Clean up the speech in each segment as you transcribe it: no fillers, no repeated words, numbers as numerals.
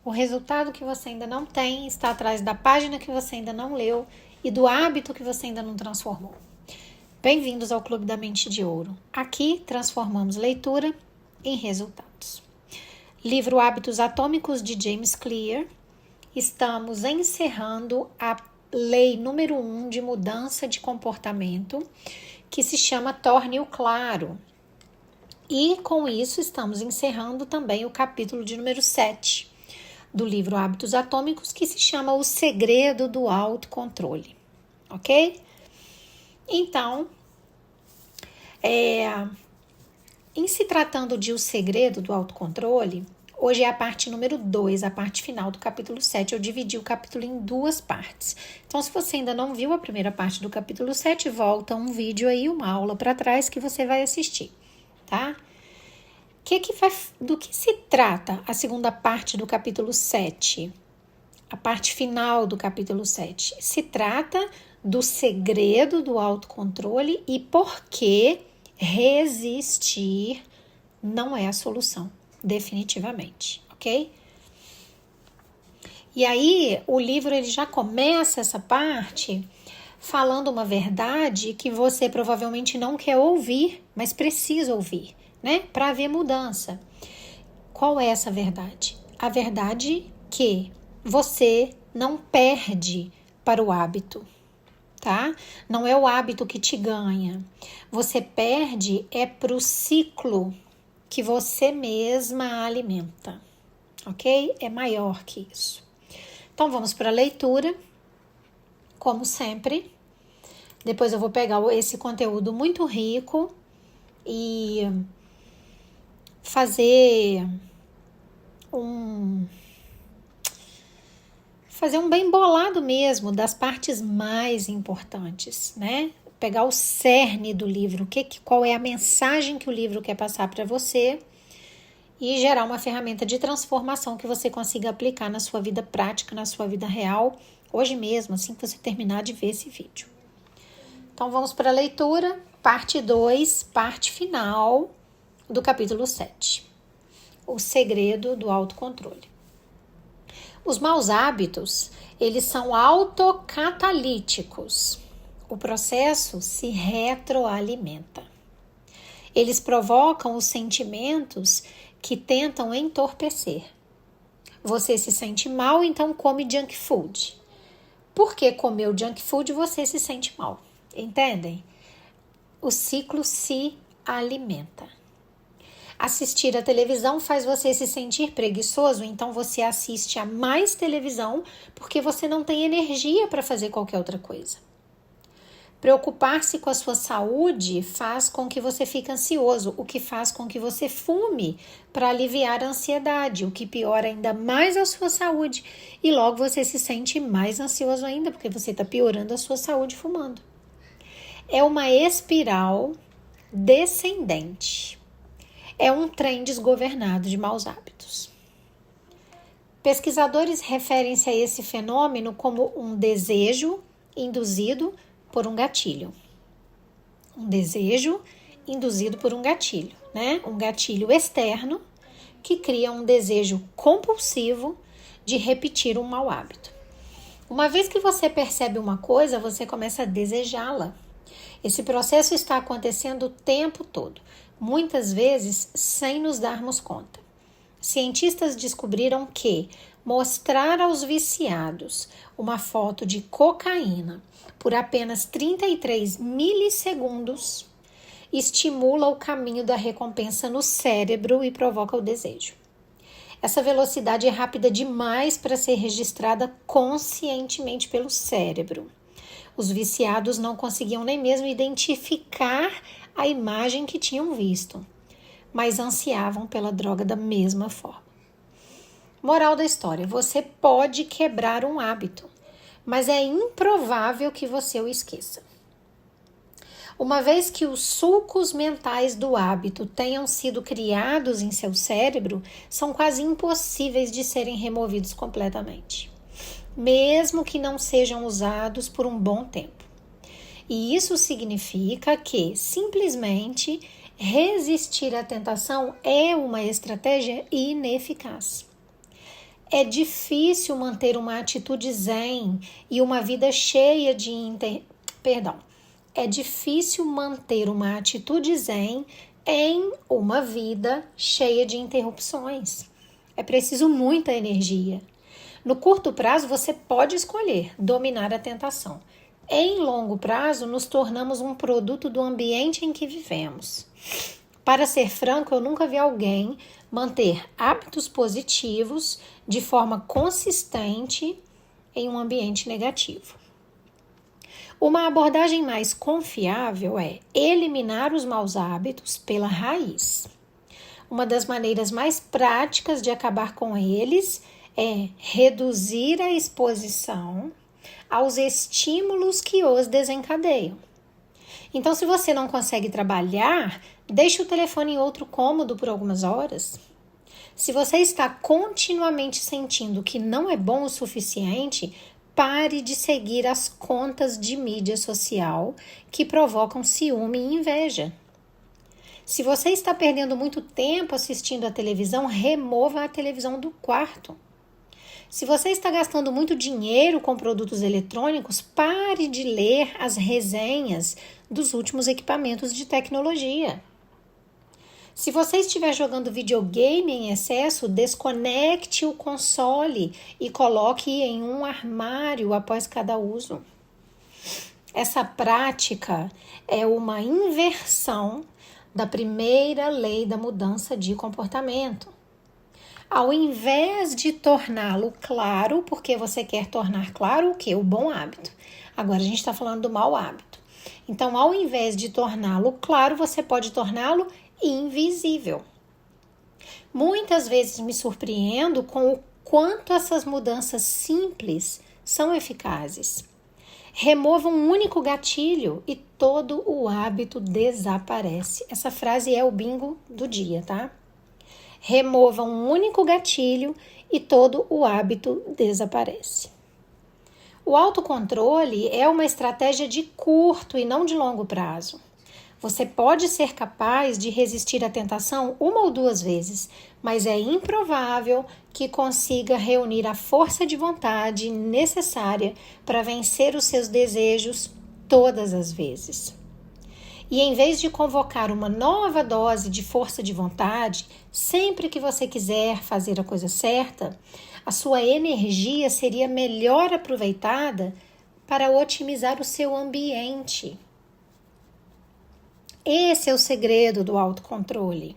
O resultado que você ainda não tem está atrás da página que você ainda não leu e do hábito que você ainda não transformou. Bem-vindos ao Clube da Mente de Ouro. Aqui transformamos leitura em resultados. Livro Hábitos Atômicos de James Clear. Estamos encerrando a lei número 1 de mudança de comportamento, que se chama Torne-o Claro. E com isso estamos encerrando também o capítulo de número 7 do livro Hábitos Atômicos, que se chama O Segredo do Autocontrole. Ok? Então, em se tratando de O Segredo do Autocontrole, hoje é a parte número 2, a parte final do capítulo 7. Eu dividi o capítulo em duas partes. Então, se você ainda não viu a primeira parte do capítulo 7, volta um vídeo aí, uma aula para trás que você vai assistir, tá? Do que se trata a segunda parte do capítulo 7? A parte final do capítulo 7. Se trata do segredo do autocontrole e por que resistir não é a solução, definitivamente, ok? E aí, o livro ele já começa essa parte falando uma verdade que você provavelmente não quer ouvir, mas precisa ouvir, né? Para haver mudança. Qual é essa verdade? A verdade que você não perde para o hábito, tá? Não é o hábito que te ganha. Você perde para o ciclo que você mesma alimenta, ok? É maior que isso. Então, vamos para a leitura, como sempre. Depois eu vou pegar esse conteúdo muito rico e fazer um bem bolado mesmo das partes mais importantes, né? Pegar o cerne do livro, qual é a mensagem que o livro quer passar para você e gerar uma ferramenta de transformação que você consiga aplicar na sua vida prática, na sua vida real, hoje mesmo, assim que você terminar de ver esse vídeo. Então vamos para a leitura, parte 2, parte final do capítulo 7. O segredo do autocontrole. Os maus hábitos, eles são autocatalíticos. O processo se retroalimenta. Eles provocam os sentimentos que tentam entorpecer. Você se sente mal, então come junk food. Porque comeu junk food, você se sente mal. Entendem? O ciclo se alimenta. Assistir a televisão faz você se sentir preguiçoso, então você assiste a mais televisão porque você não tem energia para fazer qualquer outra coisa. Preocupar-se com a sua saúde faz com que você fique ansioso, o que faz com que você fume para aliviar a ansiedade, o que piora ainda mais a sua saúde e logo você se sente mais ansioso ainda porque você está piorando a sua saúde fumando. É uma espiral descendente. É um trem desgovernado de maus hábitos. Pesquisadores referem-se a esse fenômeno como um desejo induzido por um gatilho. Um desejo induzido por um gatilho, né? Um gatilho externo que cria um desejo compulsivo de repetir um mau hábito. Uma vez que você percebe uma coisa, você começa a desejá-la. Esse processo está acontecendo o tempo todo, muitas vezes sem nos darmos conta. Cientistas descobriram que mostrar aos viciados uma foto de cocaína por apenas 33 milissegundos estimula o caminho da recompensa no cérebro e provoca o desejo. Essa velocidade é rápida demais para ser registrada conscientemente pelo cérebro. Os viciados não conseguiam nem mesmo identificar a imagem que tinham visto, mas ansiavam pela droga da mesma forma. Moral da história: você pode quebrar um hábito, mas é improvável que você o esqueça. Uma vez que os sulcos mentais do hábito tenham sido criados em seu cérebro, são quase impossíveis de serem removidos completamente, mesmo que não sejam usados por um bom tempo. E isso significa que, simplesmente, resistir à tentação é uma estratégia ineficaz. É difícil manter uma atitude zen e uma vida cheia de É difícil manter uma atitude zen em uma vida cheia de interrupções. É preciso muita energia. No curto prazo, você pode escolher dominar a tentação. Em longo prazo, nos tornamos um produto do ambiente em que vivemos. Para ser franco, eu nunca vi alguém manter hábitos positivos de forma consistente em um ambiente negativo. Uma abordagem mais confiável é eliminar os maus hábitos pela raiz. Uma das maneiras mais práticas de acabar com eles é reduzir a exposição aos estímulos que os desencadeiam. Então, se você não consegue trabalhar, deixe o telefone em outro cômodo por algumas horas. Se você está continuamente sentindo que não é bom o suficiente, pare de seguir as contas de mídia social que provocam ciúme e inveja. Se você está perdendo muito tempo assistindo a televisão, remova a televisão do quarto. Se você está gastando muito dinheiro com produtos eletrônicos, pare de ler as resenhas dos últimos equipamentos de tecnologia. Se você estiver jogando videogame em excesso, desconecte o console e coloque em um armário após cada uso. Essa prática é uma inversão da primeira lei da mudança de comportamento. Ao invés de torná-lo claro, porque você quer tornar claro o quê? O bom hábito. Agora a gente está falando do mau hábito. Então, ao invés de torná-lo claro, você pode torná-lo invisível. Muitas vezes me surpreendo com o quanto essas mudanças simples são eficazes. Remova um único gatilho e todo o hábito desaparece. Essa frase é o bingo do dia, tá? Remova um único gatilho e todo o hábito desaparece. O autocontrole é uma estratégia de curto e não de longo prazo. Você pode ser capaz de resistir à tentação uma ou duas vezes, mas é improvável que consiga reunir a força de vontade necessária para vencer os seus desejos todas as vezes. E em vez de convocar uma nova dose de força de vontade, sempre que você quiser fazer a coisa certa, a sua energia seria melhor aproveitada para otimizar o seu ambiente. Esse é o segredo do autocontrole.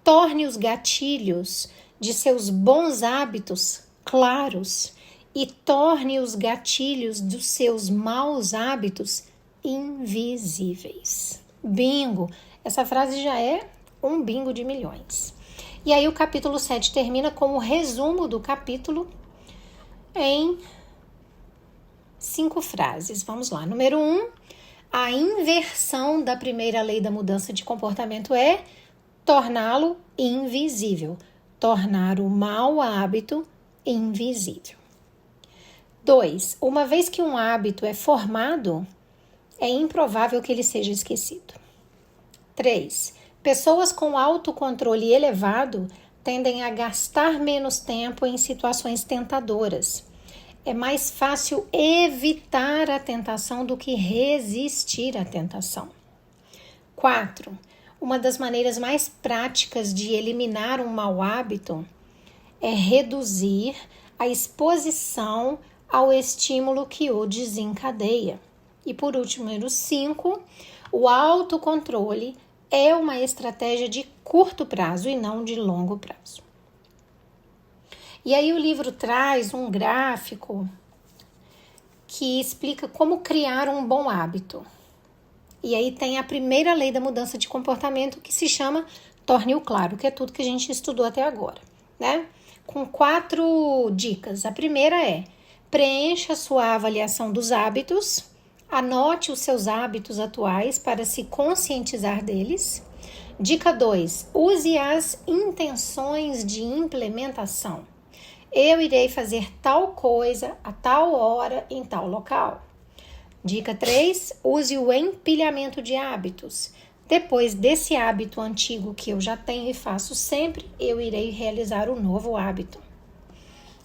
Torne os gatilhos de seus bons hábitos claros e torne os gatilhos dos seus maus hábitos invisíveis. Bingo! Essa frase já é um bingo de milhões. E aí o capítulo 7 termina com o resumo do capítulo em 5 frases. Vamos lá. Número 1, a inversão da primeira lei da mudança de comportamento é torná-lo invisível. Tornar o mau hábito invisível. 2, uma vez que um hábito é formado, é improvável que ele seja esquecido. 3. Pessoas com autocontrole elevado tendem a gastar menos tempo em situações tentadoras. É mais fácil evitar a tentação do que resistir à tentação. 4. Uma das maneiras mais práticas de eliminar um mau hábito é reduzir a exposição ao estímulo que o desencadeia. E por último, número 5, o autocontrole é uma estratégia de curto prazo e não de longo prazo. E aí o livro traz um gráfico que explica como criar um bom hábito. E aí tem a primeira lei da mudança de comportamento que se chama torne-o claro, que é tudo que a gente estudou até agora, né? Com 4 dicas. A primeira é preencha sua avaliação dos hábitos. Anote os seus hábitos atuais para se conscientizar deles. Dica 2. Use as intenções de implementação. Eu irei fazer tal coisa a tal hora em tal local. Dica 3. Use o empilhamento de hábitos. Depois desse hábito antigo que eu já tenho e faço sempre, eu irei realizar o novo hábito.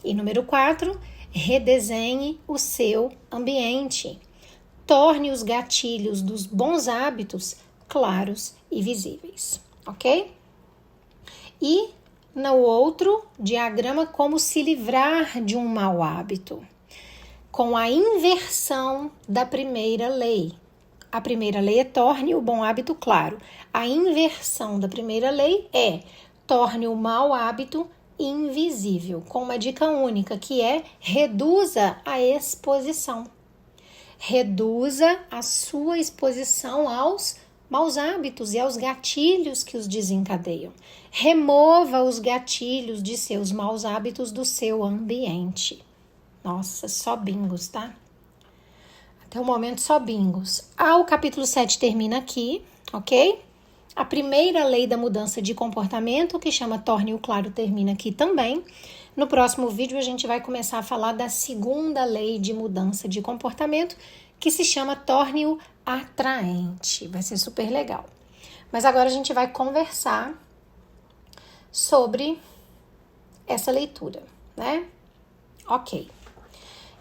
E número 4, redesenhe o seu ambiente. Torne os gatilhos dos bons hábitos claros e visíveis, ok? E no outro diagrama, como se livrar de um mau hábito. Com a inversão da primeira lei. A primeira lei é torne o bom hábito claro. A inversão da primeira lei é torne o mau hábito invisível, com uma dica única, que é reduza a exposição. Reduza a sua exposição aos maus hábitos e aos gatilhos que os desencadeiam. Remova os gatilhos de seus maus hábitos do seu ambiente. Nossa, só bingos, tá? Até o momento, só bingos. O capítulo 7 termina aqui, ok? A primeira lei da mudança de comportamento, que chama Torne-o Claro, termina aqui também. No próximo vídeo, a gente vai começar a falar da segunda lei de mudança de comportamento, que se chama Torne-o Atraente. Vai ser super legal. Mas agora a gente vai conversar sobre essa leitura, né? Ok.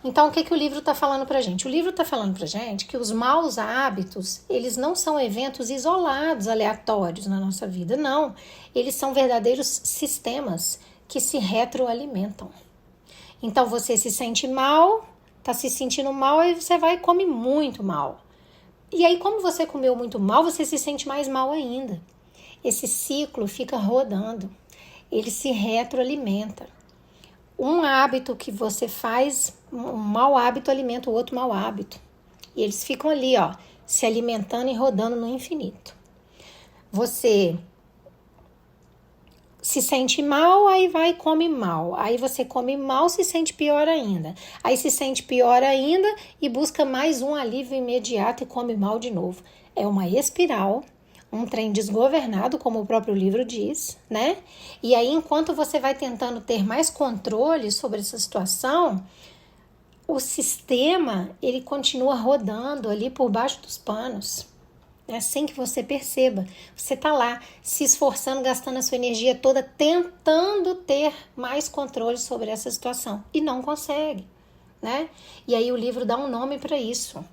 Então, o que o livro está falando pra gente? O livro está falando pra gente que os maus hábitos, eles não são eventos isolados, aleatórios na nossa vida, não. Eles são verdadeiros sistemas que se retroalimentam. Então, você se sente mal, tá se sentindo mal, aí você vai e come muito mal. E aí, como você comeu muito mal, você se sente mais mal ainda. Esse ciclo fica rodando, ele se retroalimenta. Um hábito que você faz, um mau hábito alimenta o outro mau hábito. E eles ficam ali, ó, se alimentando e rodando no infinito. Você se sente mal, aí vai e come mal. Aí você come mal, se sente pior ainda. Aí se sente pior ainda e busca mais um alívio imediato e come mal de novo. É uma espiral, um trem desgovernado, como o próprio livro diz, né? E aí, enquanto você vai tentando ter mais controle sobre essa situação, o sistema, ele continua rodando ali por baixo dos panos, né? Sem que você perceba. Você tá lá, se esforçando, gastando a sua energia toda, tentando ter mais controle sobre essa situação. E não consegue, né? E aí o livro dá um nome para isso.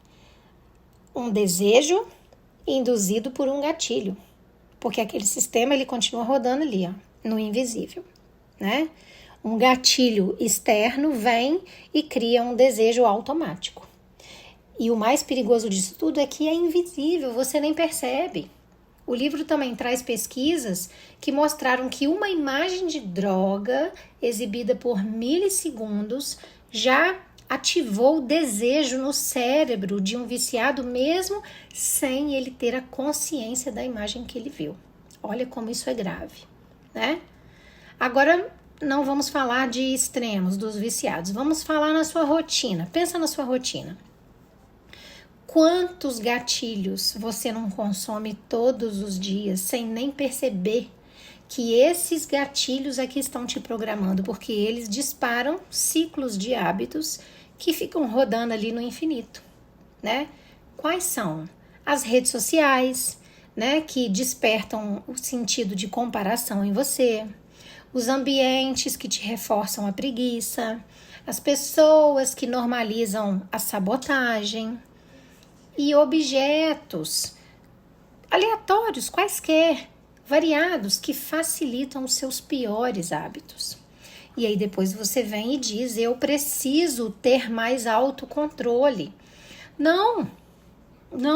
Um desejo induzido por um gatilho, porque aquele sistema ele continua rodando ali, ó, no invisível, né? Um gatilho externo vem e cria um desejo automático. E o mais perigoso disso tudo é que é invisível, você nem percebe. O livro também traz pesquisas que mostraram que uma imagem de droga exibida por milissegundos já ativou o desejo no cérebro de um viciado mesmo sem ele ter a consciência da imagem que ele viu. Olha como isso é grave, né? Agora, não vamos falar de extremos dos viciados, vamos falar na sua rotina. Pensa na sua rotina. Quantos gatilhos você não consome todos os dias sem nem perceber que esses gatilhos aqui estão te programando, porque eles disparam ciclos de hábitos que ficam rodando ali no infinito, né? Quais são? As redes sociais, né? Que despertam o sentido de comparação em você, os ambientes que te reforçam a preguiça, as pessoas que normalizam a sabotagem e objetos aleatórios, quaisquer, variados, que facilitam os seus piores hábitos. E aí depois você vem e diz, eu preciso ter mais autocontrole. Não,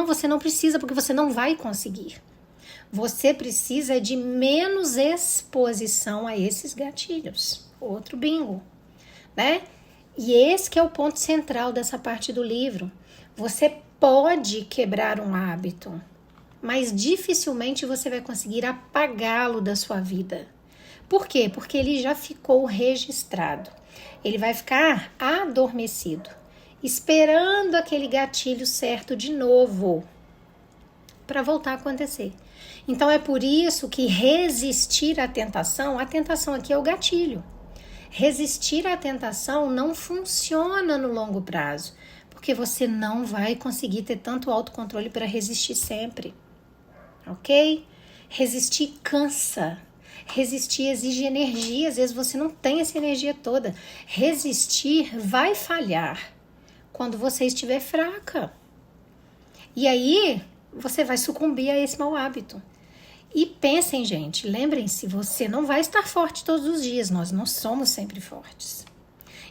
você não precisa, porque você não vai conseguir. Você precisa de menos exposição a esses gatilhos. Outro bingo, né? E esse que é o ponto central dessa parte do livro. Você pode quebrar um hábito, mas dificilmente você vai conseguir apagá-lo da sua vida. Por quê? Porque ele já ficou registrado. Ele vai ficar adormecido, esperando aquele gatilho certo de novo para voltar a acontecer. Então é por isso que resistir à tentação, a tentação aqui é o gatilho. Resistir à tentação não funciona no longo prazo, porque você não vai conseguir ter tanto autocontrole para resistir sempre, ok? Resistir cansa. Resistir exige energia, às vezes você não tem essa energia toda. Resistir vai falhar quando você estiver fraca. E aí você vai sucumbir a esse mau hábito. E pensem, gente, lembrem-se, você não vai estar forte todos os dias, nós não somos sempre fortes.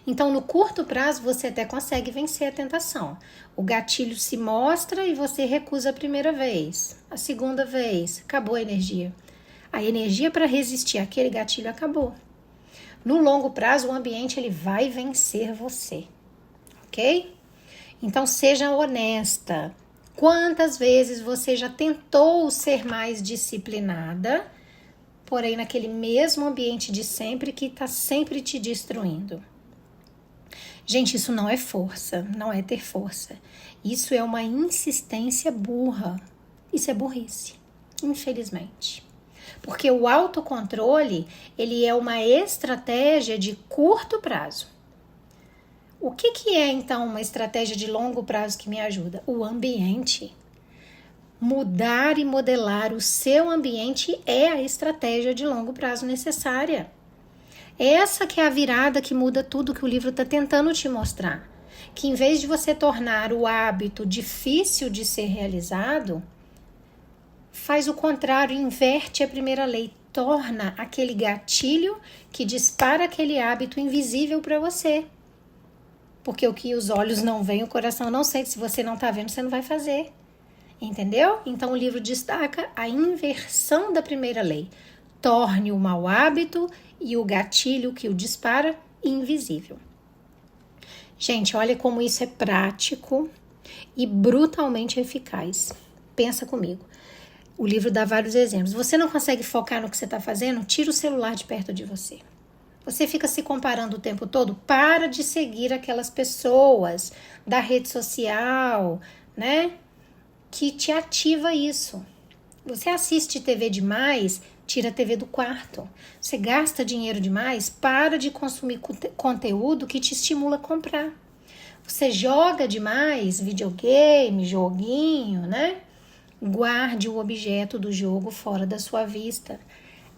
Então, no curto prazo, você até consegue vencer a tentação. O gatilho se mostra e você recusa a primeira vez. A segunda vez, acabou a energia. A energia para resistir àquele gatilho acabou. No longo prazo, o ambiente ele vai vencer você, ok? Então, seja honesta. Quantas vezes você já tentou ser mais disciplinada, porém naquele mesmo ambiente de sempre que está sempre te destruindo? Gente, isso não é força, não é ter força. Isso é uma insistência burra. Isso é burrice, infelizmente. Porque o autocontrole, ele é uma estratégia de curto prazo. O que é, então, uma estratégia de longo prazo que me ajuda? O ambiente. Mudar e modelar o seu ambiente é a estratégia de longo prazo necessária. Essa que é a virada que muda tudo que o livro está tentando te mostrar. Que em vez de você tornar o hábito difícil de ser realizado, faz o contrário, inverte a primeira lei. Torna aquele gatilho que dispara aquele hábito invisível para você. Porque o que os olhos não veem, o coração não sente. Se você não está vendo, você não vai fazer. Entendeu? Então o livro destaca a inversão da primeira lei. Torne o mau hábito e o gatilho que o dispara invisível. Gente, olha como isso é prático e brutalmente eficaz. Pensa comigo. O livro dá vários exemplos. Você não consegue focar no que você está fazendo? Tira o celular de perto de você. Você fica se comparando o tempo todo? Para de seguir aquelas pessoas da rede social, né? Que te ativa isso. Você assiste TV demais, tira a TV do quarto. Você gasta dinheiro demais, para de consumir conteúdo que te estimula a comprar. Você joga demais videogame, joguinho, né? Guarde o objeto do jogo fora da sua vista.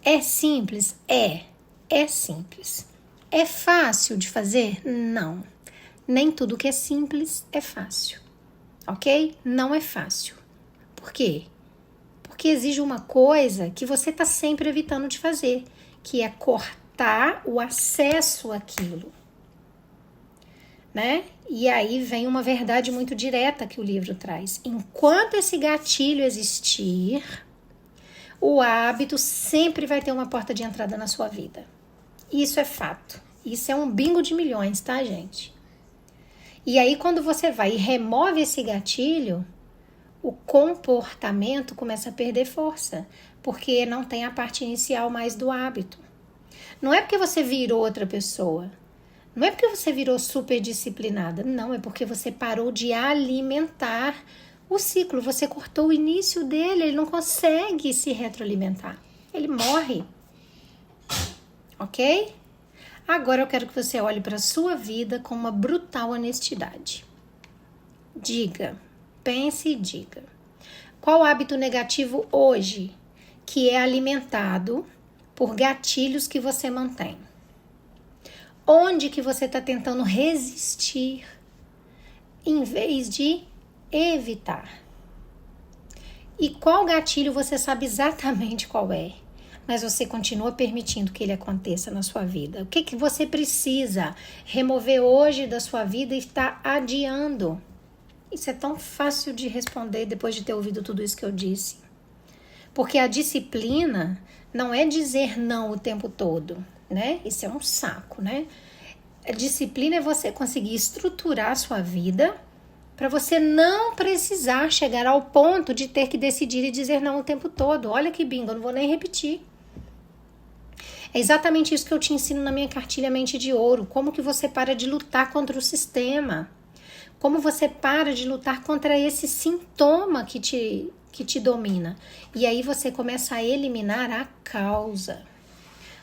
É simples? É simples. É fácil de fazer? Não. Nem tudo que é simples é fácil. Ok? Não é fácil. Por quê? Porque exige uma coisa que você está sempre evitando de fazer, que é cortar o acesso àquilo. Né? E aí vem uma verdade muito direta que o livro traz. Enquanto esse gatilho existir, o hábito sempre vai ter uma porta de entrada na sua vida. Isso é fato. Isso é um bingo de milhões, tá, gente? E aí, quando você vai e remove esse gatilho, o comportamento começa a perder força, porque não tem a parte inicial mais do hábito. Não é porque você virou outra pessoa. Não é porque você virou super disciplinada. Não, é porque você parou de alimentar o ciclo. Você cortou o início dele, ele não consegue se retroalimentar. Ele morre. Ok? Agora eu quero que você olhe para a sua vida com uma brutal honestidade. Diga, pense e diga. Qual hábito negativo hoje que é alimentado por gatilhos que você mantém? Onde que você está tentando resistir em vez de evitar? E qual gatilho você sabe exatamente qual é, mas você continua permitindo que ele aconteça na sua vida? O que que você precisa remover hoje da sua vida e está adiando? Isso é tão fácil de responder depois de ter ouvido tudo isso que eu disse. Porque a disciplina não é dizer não o tempo todo, né? Isso é um saco, né? A disciplina é você conseguir estruturar a sua vida para você não precisar chegar ao ponto de ter que decidir e dizer não o tempo todo. Olha que bingo, eu não vou nem repetir. É exatamente isso que eu te ensino na minha cartilha Mente de Ouro. Como que você para de lutar contra o sistema. Como você para de lutar contra esse sintoma que te domina. E aí você começa a eliminar a causa.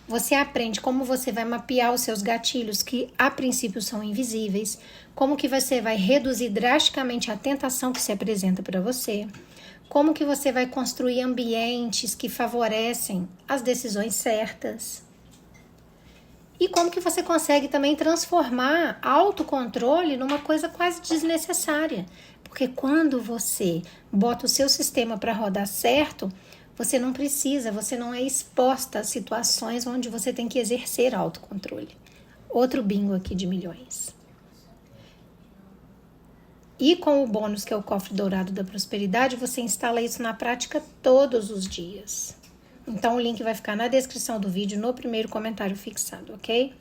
Você aprende como você vai mapear os seus gatilhos, que a princípio são invisíveis. Como que você vai reduzir drasticamente a tentação que se apresenta para você. Como que você vai construir ambientes que favorecem as decisões certas. E como que você consegue também transformar autocontrole numa coisa quase desnecessária. Porque quando você bota o seu sistema para rodar certo, você não precisa, você não é exposta a situações onde você tem que exercer autocontrole. Outro bingo aqui de milhões. E com o bônus, que é o cofre dourado da prosperidade, você instala isso na prática todos os dias. Então o link vai ficar na descrição do vídeo, no primeiro comentário fixado, ok?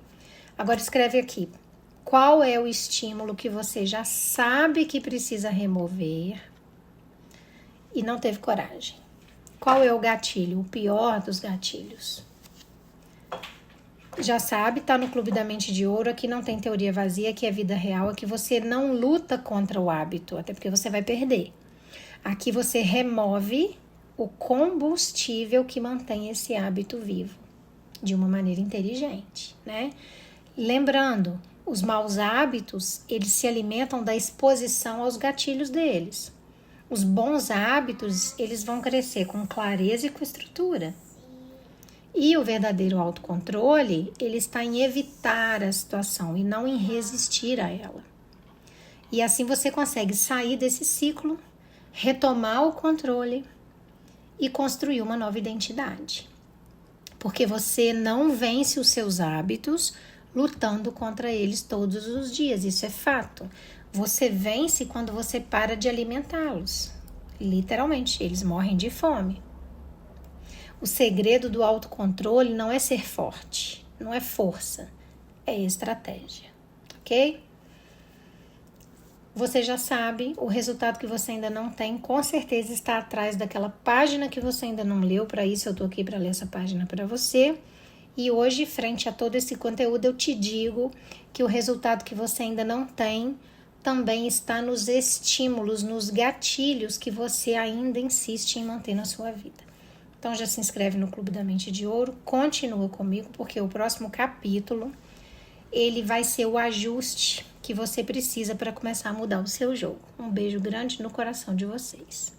Agora escreve aqui, qual é o estímulo que você já sabe que precisa remover e não teve coragem? Qual é o gatilho, o pior dos gatilhos? Já sabe, tá no Clube da Mente de Ouro, aqui não tem teoria vazia, aqui é vida real, aqui você não luta contra o hábito, até porque você vai perder. Aqui você remove o combustível que mantém esse hábito vivo, de uma maneira inteligente, né? Lembrando, os maus hábitos, eles se alimentam da exposição aos gatilhos deles. Os bons hábitos, eles vão crescer com clareza e com estrutura. E o verdadeiro autocontrole, ele está em evitar a situação e não em resistir a ela. E assim você consegue sair desse ciclo, retomar o controle e construir uma nova identidade. Porque você não vence os seus hábitos lutando contra eles todos os dias, isso é fato. Você vence quando você para de alimentá-los. Literalmente, eles morrem de fome. O segredo do autocontrole não é ser forte, não é força, é estratégia, ok? Você já sabe, o resultado que você ainda não tem, com certeza está atrás daquela página que você ainda não leu. Para isso eu tô aqui para ler essa página para você. E hoje, frente a todo esse conteúdo, eu te digo que o resultado que você ainda não tem também está nos estímulos, nos gatilhos que você ainda insiste em manter na sua vida. Então já se inscreve no Clube da Mente de Ouro, continua comigo, porque o próximo capítulo, ele vai ser o ajuste que você precisa para começar a mudar o seu jogo. Um beijo grande no coração de vocês.